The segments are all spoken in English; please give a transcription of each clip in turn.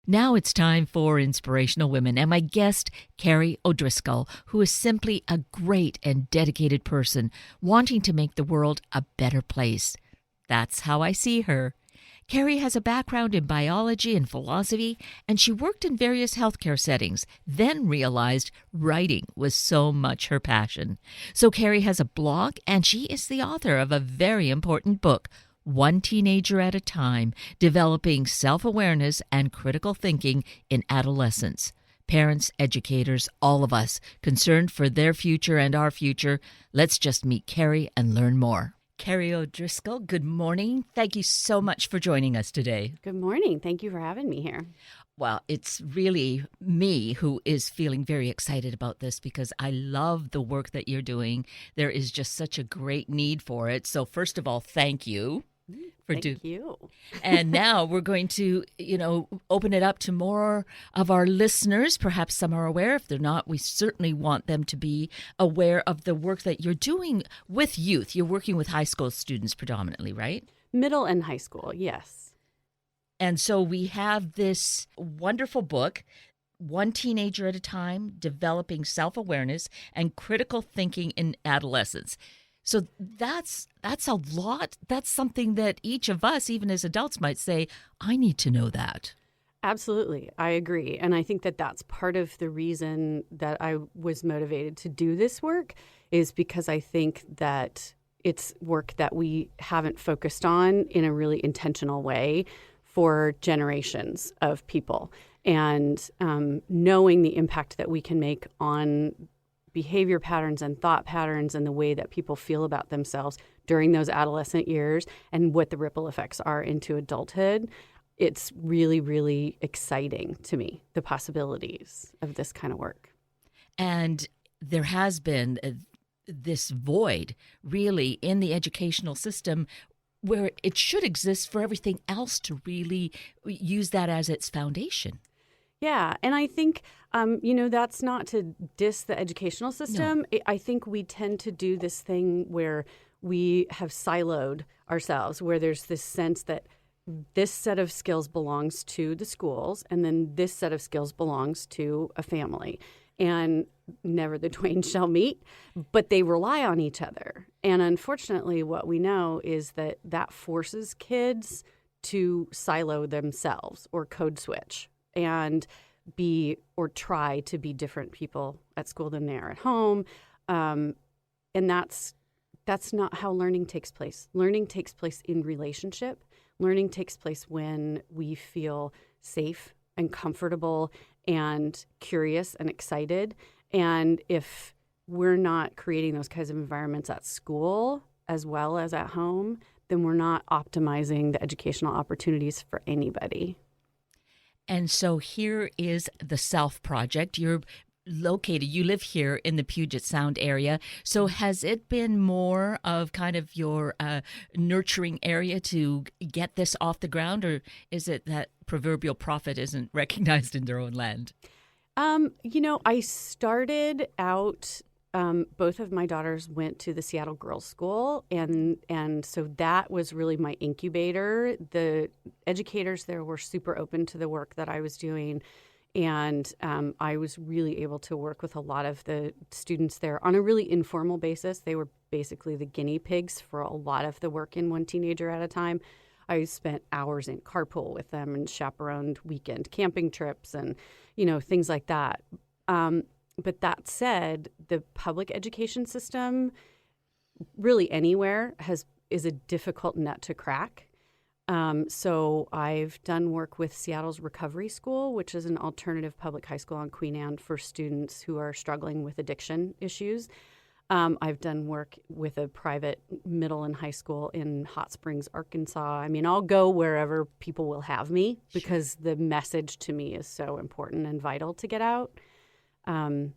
Now it's time for Inspirational Women and my guest, Kari O'Driscoll, who is simply a great and dedicated person wanting to make the world a better place. That's how I see her. Kari has a background in biology and philosophy, and she worked in various healthcare settings, then realized writing was so much her passion. So Kari has a blog, and she is the author of a very important book, One Teenager at a Time, Developing Self-Awareness and Critical Thinking in Adolescents. Parents, educators, all of us, concerned for their future and our future. Let's just meet Kari and learn more. Kari O'Driscoll, good morning. Thank you so much for joining us today. Good morning. Thank you for having me here. Well, it's really me who is feeling very excited about this because I love the work that you're doing. There is just such a great need for it. So first of all, thank you. Thank you. And now we're going to, open it up to more of our listeners. Perhaps some are aware. If they're not, we certainly want them to be aware of the work that you're doing with youth. You're working with high school students predominantly, right? Middle and high school, yes. And so we have this wonderful book, One Teenager at a Time, Developing Self-Awareness and Critical Thinking in Adolescents. So that's a lot. That's something that each of us, even as adults, might say, I need to know that. Absolutely. I agree. And I think that that's part of the reason that I was motivated to do this work is because I think that it's work that we haven't focused on in a really intentional way for generations of people. And knowing the impact that we can make on behavior patterns and thought patterns and the way that people feel about themselves during those adolescent years and what the ripple effects are into adulthood, it's really, really exciting to me, the possibilities of this kind of work. And there has been this void really in the educational system where it should exist for everything else to really use that as its foundation. Yeah, and I think, that's not to diss the educational system. No. I think we tend to do this thing where we have siloed ourselves, where there's this sense that this set of skills belongs to the schools, and then this set of skills belongs to a family. And never the twain shall meet, but they rely on each other. And unfortunately, what we know is that forces kids to silo themselves or code switch and be or try to be different people at school than they are at home. And that's not how learning takes place. Learning takes place in relationship. Learning takes place when we feel safe and comfortable and curious and excited. And if we're not creating those kinds of environments at school as well as at home, then we're not optimizing the educational opportunities for anybody. And so here is the Self Project. You live here in the Puget Sound area. So has it been more of kind of your nurturing area to get this off the ground, or is it that proverbial prophet isn't recognized in their own land? I started out, both of my daughters went to the Seattle Girls School, and so that was really my incubator. The educators there were super open to the work that I was doing, and I was really able to work with a lot of the students there on a really informal basis. They were basically the guinea pigs for a lot of the work in One Teenager at a Time. I spent hours in carpool with them and chaperoned weekend camping trips and, things like that. But that said, the public education system, really anywhere, is a difficult nut to crack. So I've done work with Seattle's Recovery School, which is an alternative public high school on Queen Anne for students who are struggling with addiction issues. I've done work with a private middle and high school in Hot Springs, Arkansas. I mean, I'll go wherever people will have me because the message to me is so important and vital to get out. And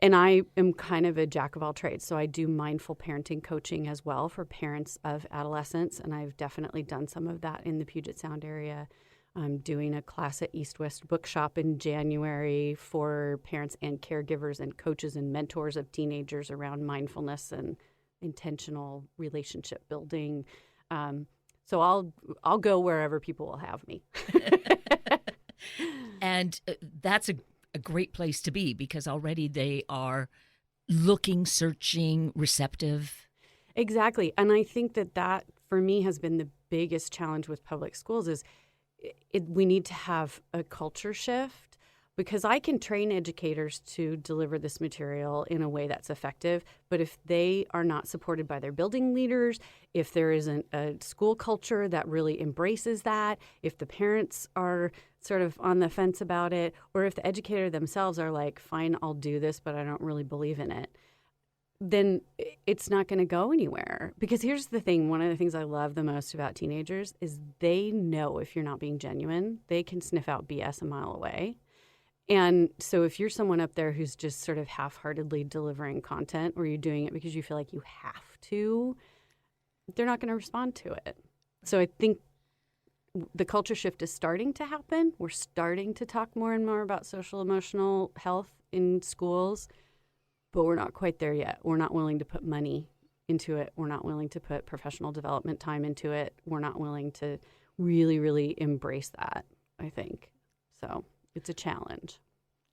I am kind of a jack of all trades. So I do mindful parenting coaching as well for parents of adolescents. And I've definitely done some of that in the Puget Sound area. I'm doing a class at East West Bookshop in January for parents and caregivers and coaches and mentors of teenagers around mindfulness and intentional relationship building. So I'll go wherever people will have me. And that's a great place to be because already they are looking, searching, receptive. Exactly. And I think that for me has been the biggest challenge with public schools is we need to have a culture shift, because I can train educators to deliver this material in a way that's effective. But if they are not supported by their building leaders, if there isn't a school culture that really embraces that, if the parents are sort of on the fence about it, or if the educator themselves are like, fine, I'll do this, but I don't really believe in it, then it's not going to go anywhere. Because here's the thing, one of the things I love the most about teenagers is they know if you're not being genuine. They can sniff out BS a mile away. And so if you're someone up there who's just sort of half-heartedly delivering content, or you're doing it because you feel like you have to, they're not going to respond to it. So I think the culture shift is starting to happen. We're starting to talk more and more about social emotional health in schools, but we're not quite there yet. We're not willing to put money into it. We're not willing to put professional development time into it. We're not willing to really, really embrace that, I think. So it's a challenge.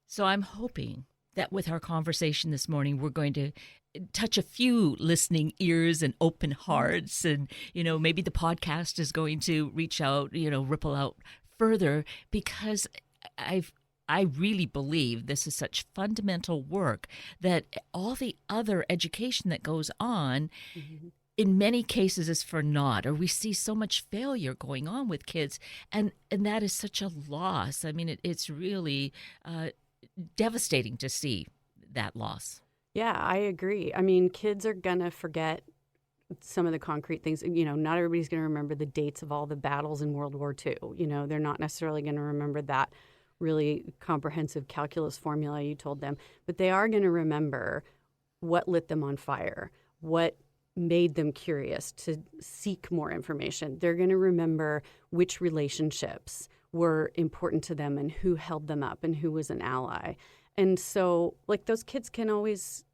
So I'm hoping that with our conversation this morning, we're going to touch a few listening ears and open hearts. And, maybe the podcast is going to reach out, ripple out further, because I really believe this is such fundamental work that all the other education that goes on in many cases is for naught, or we see so much failure going on with kids, and that is such a loss. I mean, it's really devastating to see that loss. Yeah, I agree. I mean, kids are going to forget some of the concrete things. Not everybody's going to remember the dates of all the battles in World War II. They're not necessarily going to remember that really comprehensive calculus formula you told them, but they are going to remember what lit them on fire, what made them curious to seek more information. They're going to remember which relationships were important to them and who held them up and who was an ally. And so, those kids can always,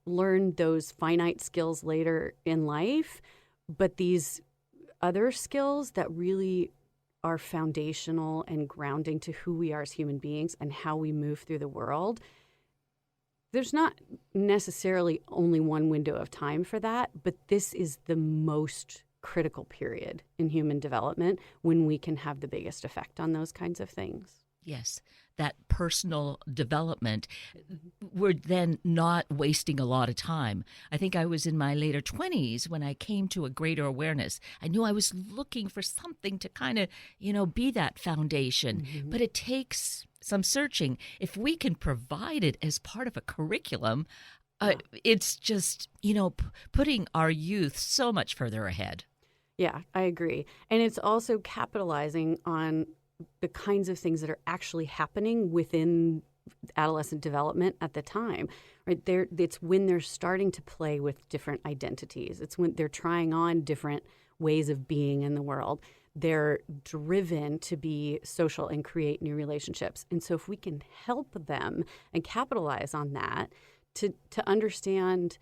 learn those finite skills later in life, but these other skills that really are foundational and grounding to who we are as human beings and how we move through the world, there's not necessarily only one window of time for that, but this is the most critical period in human development when we can have the biggest effect on those kinds of things. Yes, that personal development, we're then not wasting a lot of time. I think I was in my later 20s when I came to a greater awareness. I knew I was looking for something to kind of, be that foundation. But it takes some searching. If we can provide it as part of a curriculum, it's just, putting our youth so much further ahead. Yeah, I agree. And it's also capitalizing on the kinds of things that are actually happening within adolescent development at the time, right? It's when they're starting to play with different identities. It's when they're trying on different ways of being in the world. They're driven to be social and create new relationships. And so if we can help them and capitalize on that to understand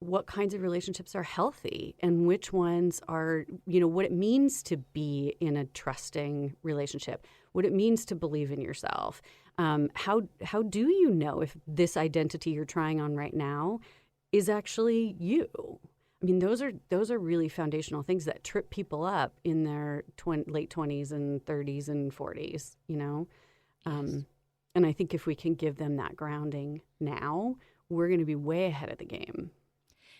what kinds of relationships are healthy and which ones are, what it means to be in a trusting relationship, what it means to believe in yourself. How do you know if this identity you're trying on right now is actually you? I mean, those are really foundational things that trip people up in their late 20s and 30s and 40s, Yes. And I think if we can give them that grounding now, we're going to be way ahead of the game.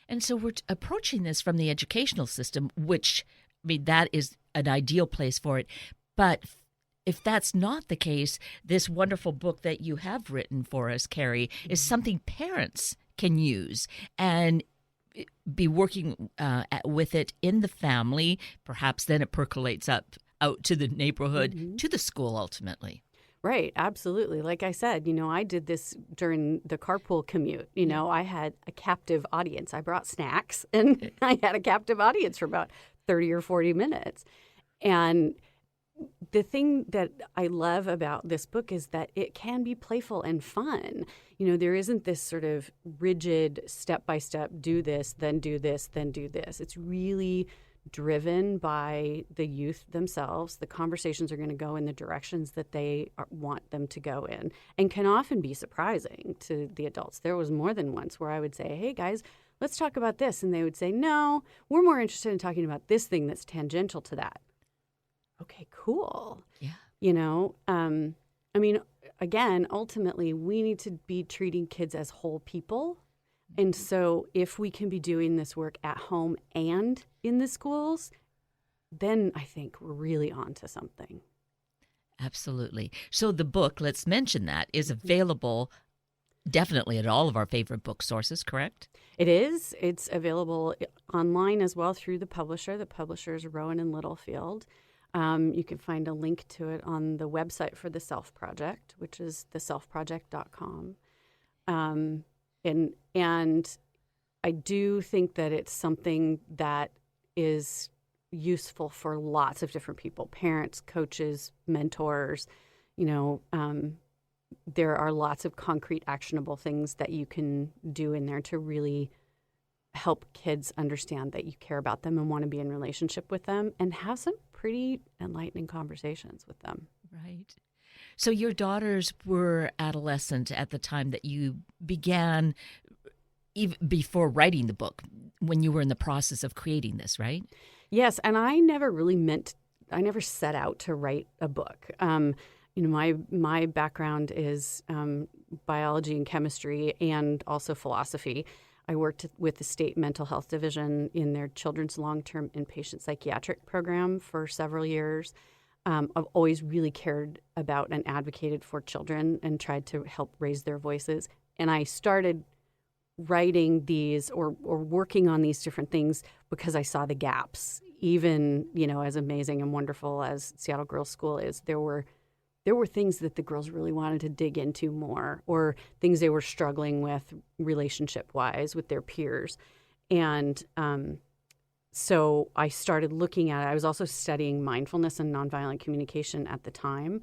And so we're approaching this from the educational system, which, that is an ideal place for it. But if that's not the case, this wonderful book that you have written for us, Kari, is something parents can use and be working with it in the family. Perhaps then it percolates out to the neighborhood, to the school ultimately. Right, absolutely. Like I said, I did this during the carpool commute. I had a captive audience. I brought snacks, and I had a captive audience for about 30 or 40 minutes. And the thing that I love about this book is that it can be playful and fun. There isn't this sort of rigid step-by-step, do this, then do this, then do this. It's really driven by the youth themselves. The conversations are going to go in the directions that they want them to go in, and can often be surprising to the adults. There was more than once where I would say, hey guys, let's talk about this. And they would say, no, we're more interested in talking about this thing that's tangential to that. Okay, cool. Yeah. You know, I mean, again, ultimately, we need to be treating kids as whole people. And so if we can be doing this work at home and in the schools, then I think we're really on to something. Absolutely. So the book, let's mention that, is available definitely at all of our favorite book sources, correct? It is. It's available online as well through the publisher. The publisher is Rowan and Littlefield. You can find a link to it on the website for the Self Project, which is theselfproject.com. And I do think that it's something that is useful for lots of different people, parents, coaches, mentors. You know, there are lots of concrete, actionable things that you can do in there to really help kids understand that you care about them and want to be in relationship with them and have some pretty enlightening conversations with them. Right. So your daughters were adolescent at the time that you began, even before writing the book, when you were in the process of creating this, right? Yes, and I never set out to write a book. You know, my background is biology and chemistry and also philosophy. I worked with the state mental health division in their children's long-term inpatient psychiatric program for several years. I've always really cared about and advocated for children and tried to help raise their voices. And I started writing these or working on these different things because I saw the gaps. Even, you know, as amazing and wonderful as Seattle Girls School is, there were things that the girls really wanted to dig into more, or things they were struggling with relationship-wise with their peers. And so I started looking at it. I was also studying mindfulness and nonviolent communication at the time.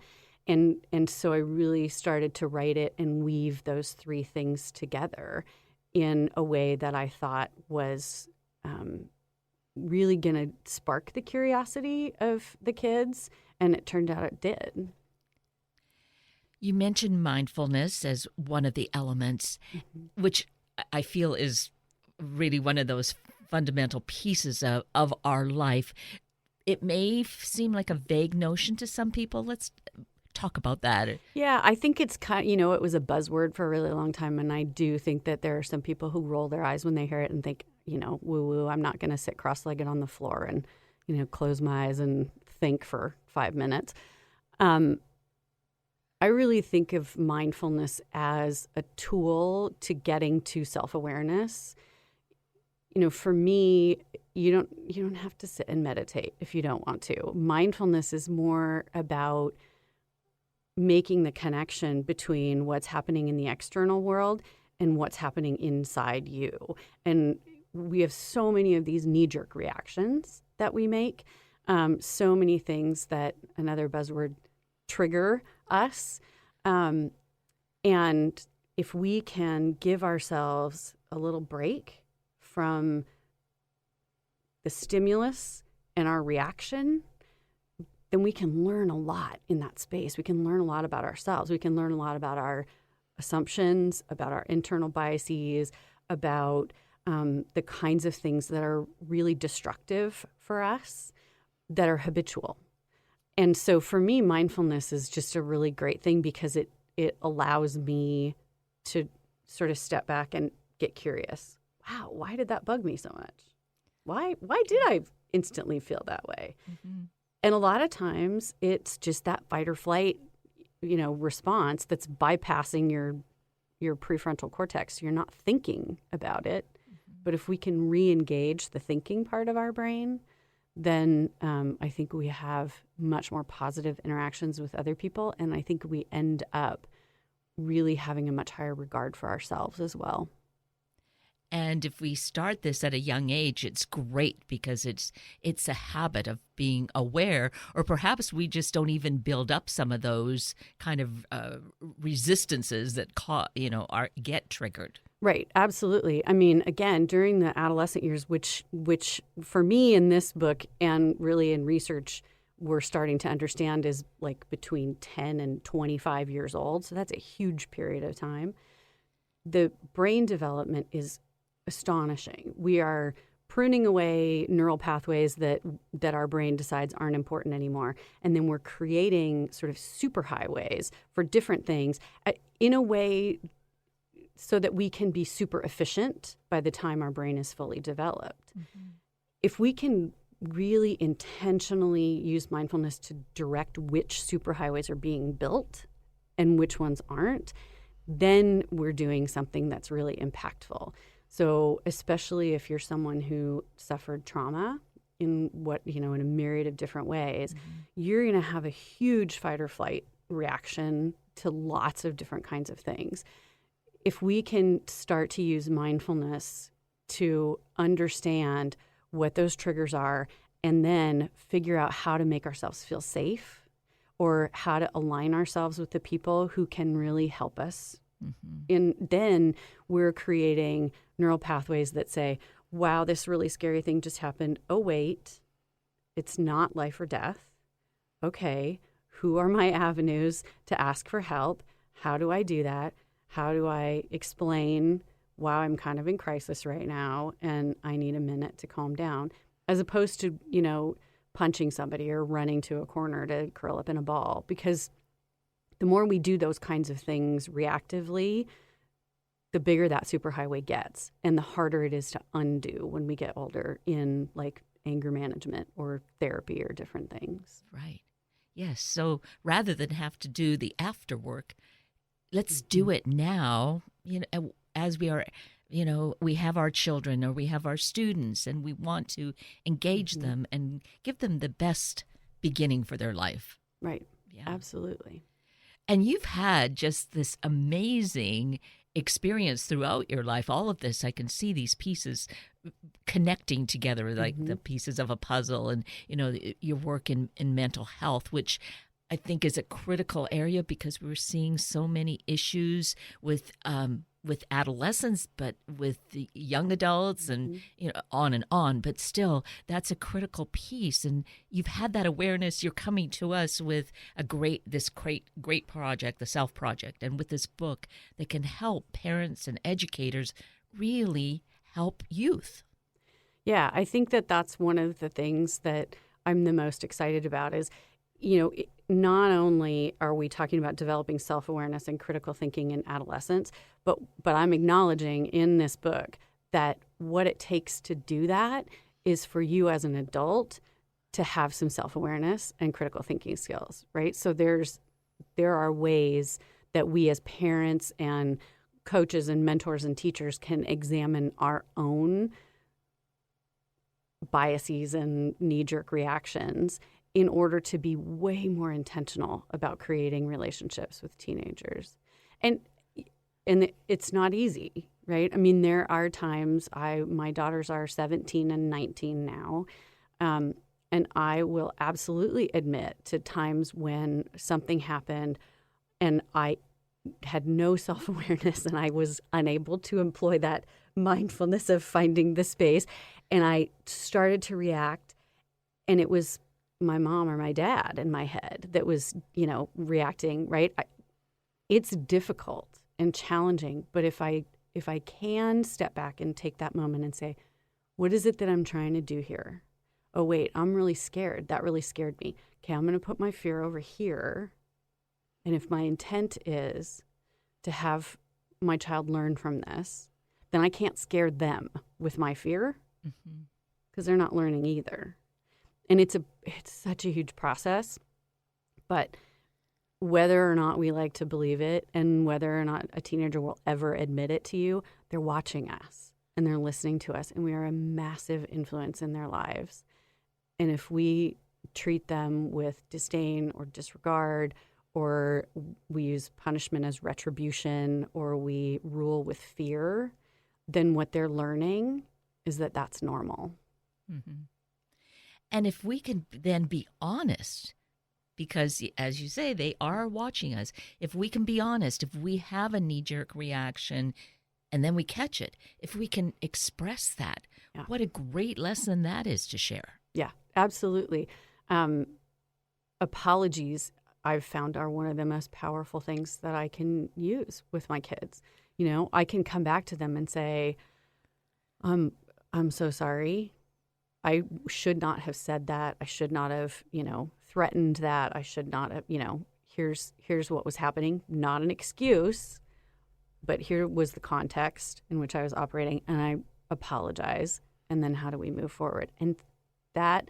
And so I really started to write it and weave those three things together in a way that I thought was really going to spark the curiosity of the kids. And it turned out it did. You mentioned mindfulness as one of the elements, which I feel is really one of those fundamental pieces of our life. It may seem like a vague notion to some people. Let's talk about that. Yeah, I think it's kind of, you know, it was a buzzword for a really long time. And I do think that there are some people who roll their eyes when they hear it and think, you know, woo-woo, I'm not going to sit cross-legged on the floor and, you know, close my eyes and think for 5 minutes. I really think of mindfulness as a tool to getting to self-awareness. You know, for me, you don't have to sit and meditate if you don't want to. Mindfulness is more about making the connection between what's happening in the external world and what's happening inside you. And we have so many of these knee-jerk reactions that we make, so many things that, another buzzword, trigger us. And if we can give ourselves a little break from the stimulus and our reaction, then we can learn a lot in that space. We can learn a lot about ourselves. We can learn a lot about our assumptions, about our internal biases, about the kinds of things that are really destructive for us, that are habitual. And so for me, mindfulness is just a really great thing because it allows me to sort of step back and get curious. Wow, why did that bug me so much? Why did I instantly feel that way? Mm-hmm. And a lot of times it's just that fight or flight, you know, response that's bypassing your prefrontal cortex. You're not thinking about it. Mm-hmm. But if we can re-engage the thinking part of our brain, then I think we have much more positive interactions with other people. And I think we end up really having a much higher regard for ourselves as well. And if we start this at a young age, it's great because it's a habit of being aware, or perhaps we just don't even build up some of those kind of resistances that get triggered. Right, absolutely. I mean, again, during the adolescent years, which for me in this book and really in research, we're starting to understand is like between 10 and 25 years old. So that's a huge period of time. The brain development is astonishing. We are pruning away neural pathways that our brain decides aren't important anymore. And then we're creating sort of superhighways for different things in a way so that we can be super efficient by the time our brain is fully developed. Mm-hmm. If we can really intentionally use mindfulness to direct which superhighways are being built and which ones aren't, then we're doing something that's really impactful. So especially if you're someone who suffered trauma in in a myriad of different ways, you're going to have a huge fight or flight reaction to lots of different kinds of things. If we can start to use mindfulness to understand what those triggers are and then figure out how to make ourselves feel safe or how to align ourselves with the people who can really help us, and then we're creating neural pathways that say, wow, this really scary thing just happened. Oh, wait, it's not life or death. Okay, who are my avenues to ask for help? How do I do that? How do I explain, wow, I'm kind of in crisis right now and I need a minute to calm down, as opposed to, punching somebody or running to a corner to curl up in a ball? Because the more we do those kinds of things reactively, the bigger that superhighway gets and the harder it is to undo when we get older in like anger management or therapy or different things. Right. Yes. So rather than have to do the after work, let's do it now, as we are, we have our children or we have our students and we want to engage them and give them the best beginning for their life. Right. Yeah. Absolutely. And you've had just this amazing experience throughout your life. All of this, I can see these pieces connecting together like the pieces of a puzzle, and, your work in mental health, which I think is a critical area because we're seeing so many issues with adolescents, but with the young adults and on and on. But still, that's a critical piece. And you've had that awareness. You're coming to us with this great project, the Self Project, and with this book that can help parents and educators really help youth. Yeah, I think that's one of the things that I'm the most excited about is, not only are we talking about developing self-awareness and critical thinking in adolescents, but I'm acknowledging in this book that what it takes to do that is for you as an adult to have some self-awareness and critical thinking skills, right? So there are ways that we as parents and coaches and mentors and teachers can examine our own biases and knee-jerk reactions in order to be way more intentional about creating relationships with teenagers. And it's not easy, right? I mean, there are times my daughters are 17 and 19 now, and I will absolutely admit to times when something happened and I had no self-awareness and I was unable to employ that mindfulness of finding the space, and I started to react, and it was my mom or my dad in my head that was, reacting, right? It's difficult and challenging, but if I can step back and take that moment and say, what is it that I'm trying to do here? Oh, wait, I'm really scared. That really scared me. Okay, I'm going to put my fear over here. And if my intent is to have my child learn from this, then I can't scare them with my fear because they're not learning either. And it's such a huge process, but whether or not we like to believe it and whether or not a teenager will ever admit it to you, they're watching us and they're listening to us, and we are a massive influence in their lives. And if we treat them with disdain or disregard, or we use punishment as retribution, or we rule with fear, then what they're learning is that that's normal. Mm-hmm. And if we can then be honest, because as you say, they are watching us. If we can be honest, if we have a knee-jerk reaction, and then we catch it. If we can express that, Yeah. what a great lesson that is to share. Yeah, absolutely. Apologies, I've found, are one of the most powerful things that I can use with my kids. I can come back to them and say, I'm so sorry. I should not have said that. I should not have, threatened that. I should not have, here's what was happening. Not an excuse, but here was the context in which I was operating, and I apologize. And then how do we move forward? And that,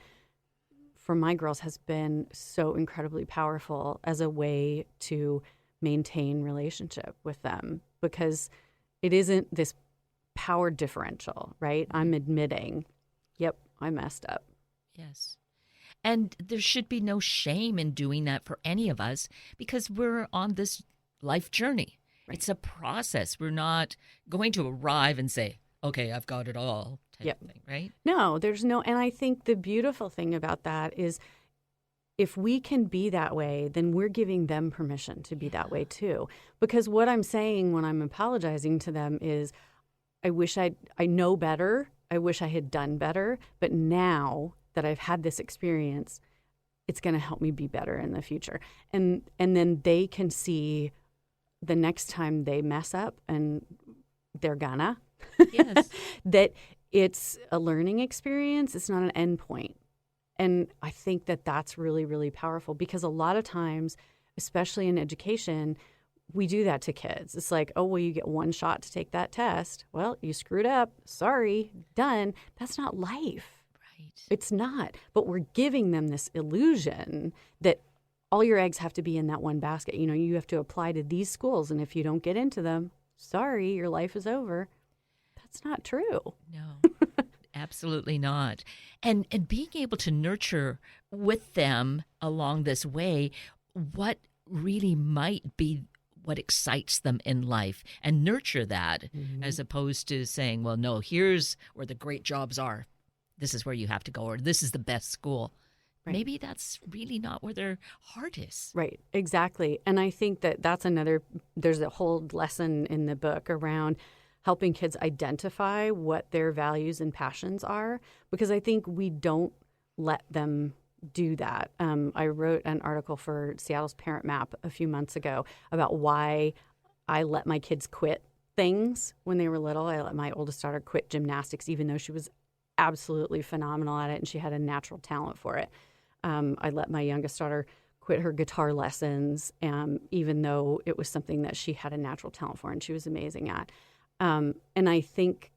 for my girls, has been so incredibly powerful as a way to maintain relationship with them, because it isn't this power differential, right? I'm admitting, yep, I messed up. Yes. And there should be no shame in doing that for any of us, because we're on this life journey. Right. It's a process. We're not going to arrive and say, okay, I've got it all type of thing, right? No, and I think the beautiful thing about that is if we can be that way, then we're giving them permission to be that way too. Because what I'm saying when I'm apologizing to them is, I know better. I wish I had done better. But now that I've had this experience, it's going to help me be better in the future. And then they can see the next time they mess up, and they're gonna, yes, that it's a learning experience. It's not an end point. And I think that that's really, really powerful, because a lot of times, especially in education, we do that to kids. It's like, oh, well, you get one shot to take that test. Well, you screwed up. Sorry, done. That's not life. Right. It's not. But we're giving them this illusion that all your eggs have to be in that one basket. You have to apply to these schools. And if you don't get into them, sorry, your life is over. That's not true. No, absolutely not. And being able to nurture with them along this way what really might be what excites them in life, and nurture that, as opposed to saying, well, no, here's where the great jobs are. This is where you have to go, or this is the best school. Right. Maybe that's really not where their heart is. Right, exactly. And I think that's there's a whole lesson in the book around helping kids identify what their values and passions are, because I think we don't let them do that. I wrote an article for Seattle's Parent Map a few months ago about why I let my kids quit things when they were little. I let my oldest daughter quit gymnastics, even though she was absolutely phenomenal at it and she had a natural talent for it. I let my youngest daughter quit her guitar lessons, even though it was something that she had a natural talent for and she was amazing at. And I think,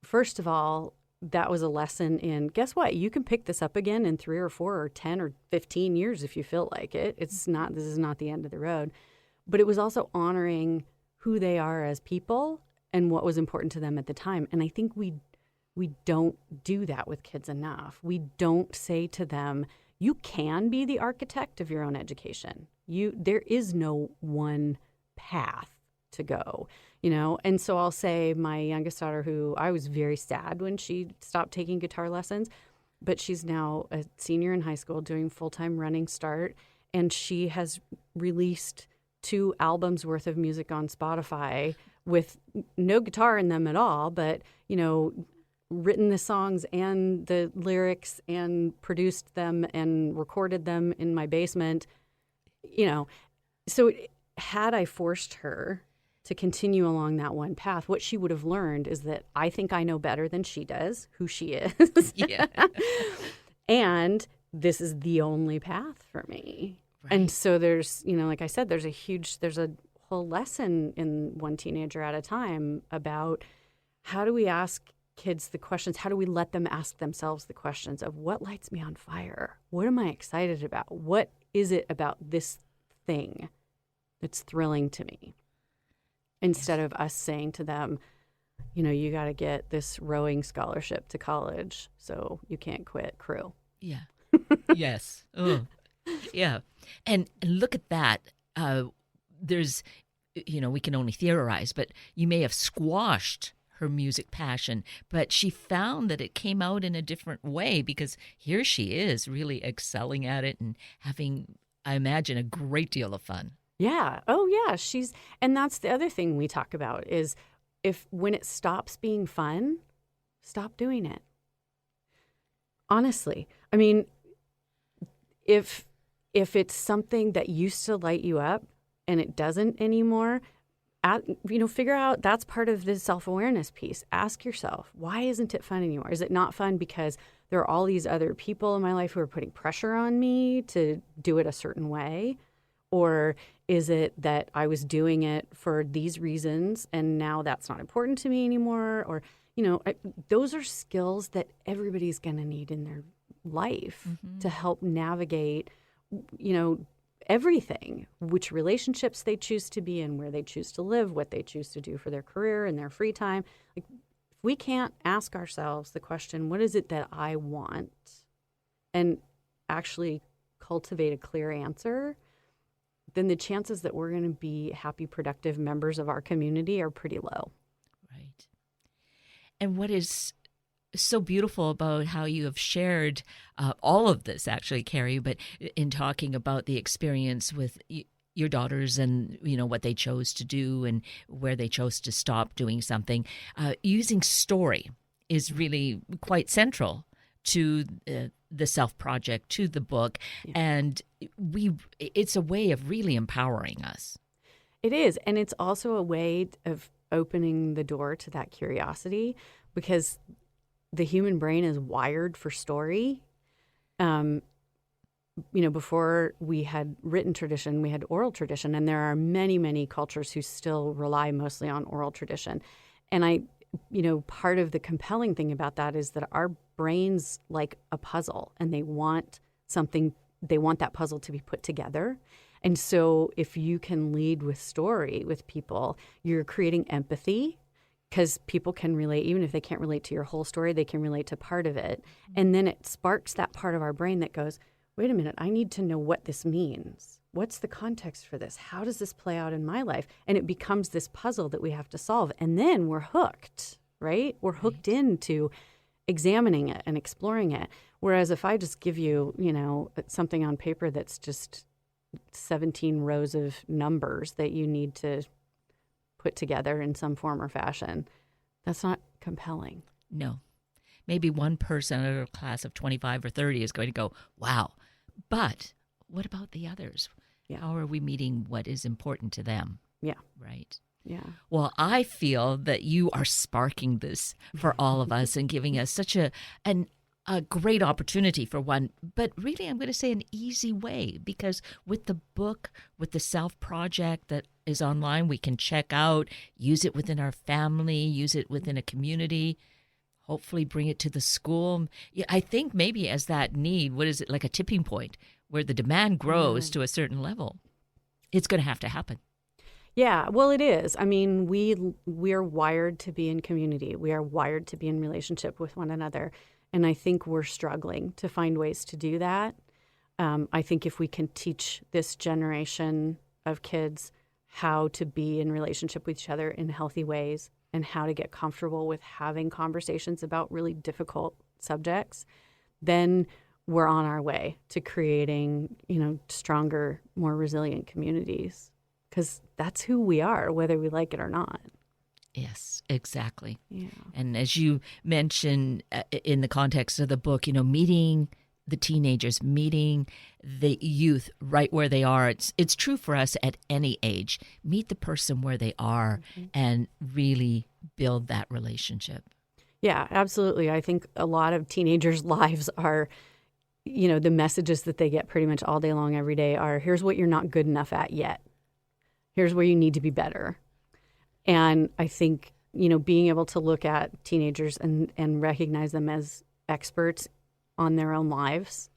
first of all, that was a lesson in, guess what? You can pick this up again in 3 or 4 or 10 or 15 years if you feel like it. This is not the end of the road. But it was also honoring who they are as people and what was important to them at the time. And I think we don't do that with kids enough. We don't say to them, you can be the architect of your own education. There is no one path to go, And so I'll say my youngest daughter, who I was very sad when she stopped taking guitar lessons, but she's now a senior in high school doing full-time running start. And she has released 2 albums worth of music on Spotify with no guitar in them at all, but, written the songs and the lyrics and produced them and recorded them in my basement, So had I forced her to continue along that one path, what she would have learned is that I think I know better than she does who she is. Yeah. And this is the only path for me. Right. And so there's, like I said, there's a whole lesson in One Teenager at a Time about how do we ask kids the questions? How do we let them ask themselves the questions of what lights me on fire? What am I excited about? What is it about this thing that's thrilling to me? Instead of us saying to them, you got to get this rowing scholarship to college, so you can't quit crew. Yeah. Yes. Oh. Yeah. And look at that. There's, we can only theorize, but you may have squashed her music passion, but she found that it came out in a different way, because here she is really excelling at it and having, I imagine, a great deal of fun. Yeah. Oh, yeah. And that's the other thing we talk about is if when it stops being fun, stop doing it. Honestly, I mean, if it's something that used to light you up and it doesn't anymore, figure out that's part of the self-awareness piece. Ask yourself, why isn't it fun anymore? Is it not fun because there are all these other people in my life who are putting pressure on me to do it a certain way? Or is it that I was doing it for these reasons and now that's not important to me anymore? Or, those are skills that everybody's going to need in their life to help navigate, everything, which relationships they choose to be in, where they choose to live, what they choose to do for their career and their free time. Like, if we can't ask ourselves the question, what is it that I want? And actually cultivate a clear answer, then the chances that we're going to be happy, productive members of our community are pretty low. Right. And what is so beautiful about how you have shared all of this, actually, Kari, but in talking about the experience with your daughters and, what they chose to do and where they chose to stop doing something, using story is really quite central to the Self Project, to the book. Yeah. And it's a way of really empowering us. It is. And it's also a way of opening the door to that curiosity, because the human brain is wired for story. Before we had written tradition, we had oral tradition, and there are many, many cultures who still rely mostly on oral tradition. And part of the compelling thing about that is that our brains like a puzzle, and they want that puzzle to be put together. And so if you can lead with story with people, you're creating empathy, because people can relate. Even if they can't relate to your whole story, they can relate to part of it. And then it sparks that part of our brain that goes, wait a minute, I need to know what this means. What's the context for this? How does this play out in my life? And it becomes this puzzle that we have to solve. And then we're hooked, right? We're hooked into examining it and exploring it. Whereas if I just give you, something on paper that's just 17 rows of numbers that you need to put together in some form or fashion, that's not compelling. No. Maybe one person out of a class of 25 or 30 is going to go, wow. But what about the others? Yeah. How are we meeting what is important to them? Yeah. Right. Yeah. Well, I feel that you are sparking this for all of us and giving us such a great opportunity for one, but really I'm going to say an easy way, because with the book, with the Self Project that is online, we can check out, use it within our family, use it within a community, hopefully bring it to the school. Yeah, I think maybe as that need, what is it, like a tipping point where the demand grows to a certain level, it's going to have to happen. Yeah, well, it is. I mean, we are wired to be in community. We are wired to be in relationship with one another. And I think we're struggling to find ways to do that. I think if we can teach this generation of kids how to be in relationship with each other in healthy ways and how to get comfortable with having conversations about really difficult subjects, then we're on our way to creating, stronger, more resilient communities. Because that's who we are, whether we like it or not. Yes, exactly. Yeah. And as you mentioned in the context of the book, meeting the teenagers, meeting the youth right where they are. It's true for us at any age. Meet the person where they are and really build that relationship. Yeah, absolutely. I think a lot of teenagers' lives are, the messages that they get pretty much all day long every day are, here's what you're not good enough at yet. Here's where you need to be better. And I think, being able to look at teenagers and recognize them as experts on their own lives,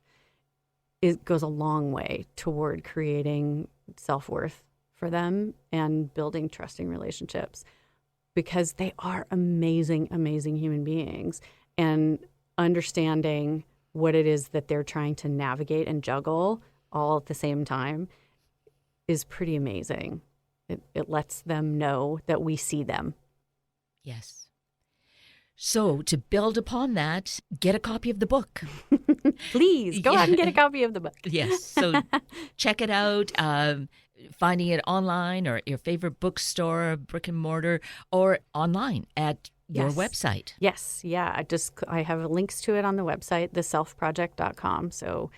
it goes a long way toward creating self-worth for them and building trusting relationships, because they are amazing, amazing human beings. And understanding what it is that they're trying to navigate and juggle all at the same time is pretty amazing. It lets them know that we see them. Yes. So to build upon that, get a copy of the book. Please, go out and get a copy of the book. Yes. So check it out. finding it online or your favorite bookstore, brick and mortar, or online at your website? Yes. Yeah. I have links to it on the website, theselfproject.com. So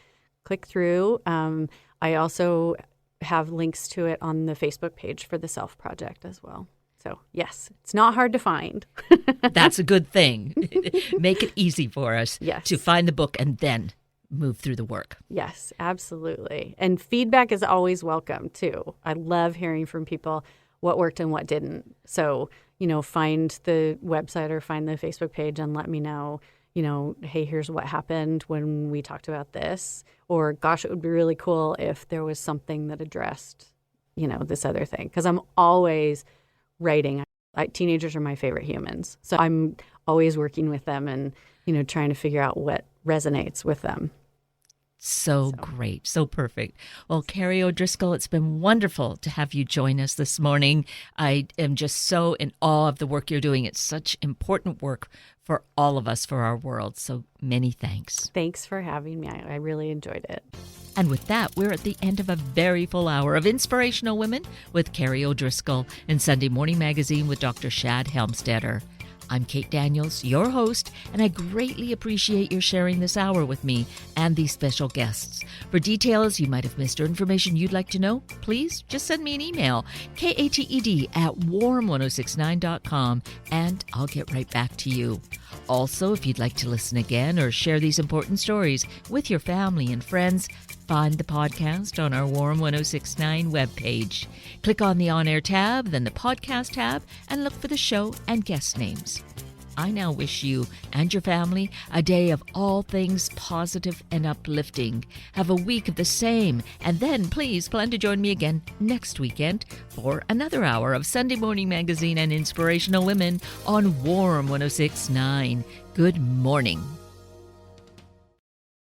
click through. I also have links to it on the Facebook page for the Self Project as well. So, yes, it's not hard to find. That's a good thing. Make it easy for us to find the book and then move through the work. Yes, absolutely. And feedback is always welcome, too. I love hearing from people what worked and what didn't. So, find the website or find the Facebook page and let me know, hey, here's what happened when we talked about this. Or, gosh, it would be really cool if there was something that addressed, this other thing. Because I'm always writing. Teenagers are my favorite humans. So I'm always working with them and, trying to figure out what resonates with them. So great. So perfect. Well, Kari O'Driscoll, it's been wonderful to have you join us this morning. I am just so in awe of the work you're doing. It's such important work for all of us, for our world. So many thanks. Thanks for having me. I really enjoyed it. And with that, we're at the end of a very full hour of Inspirational Women with Kari O'Driscoll and Sunday Morning Magazine with Dr. Shad Helmstetter. I'm Kate Daniels, your host, and I greatly appreciate your sharing this hour with me and these special guests. For details you might have missed or information you'd like to know, please just send me an email, kated@warm1069.com, and I'll get right back to you. Also, if you'd like to listen again or share these important stories with your family and friends, find the podcast on our Warm 1069 webpage. Click on the On-Air tab, then the Podcast tab, and look for the show and guest names. I now wish you and your family a day of all things positive and uplifting. Have a week of the same, and then please plan to join me again next weekend for another hour of Sunday Morning Magazine and Inspirational Women on Warm 1069. Good morning.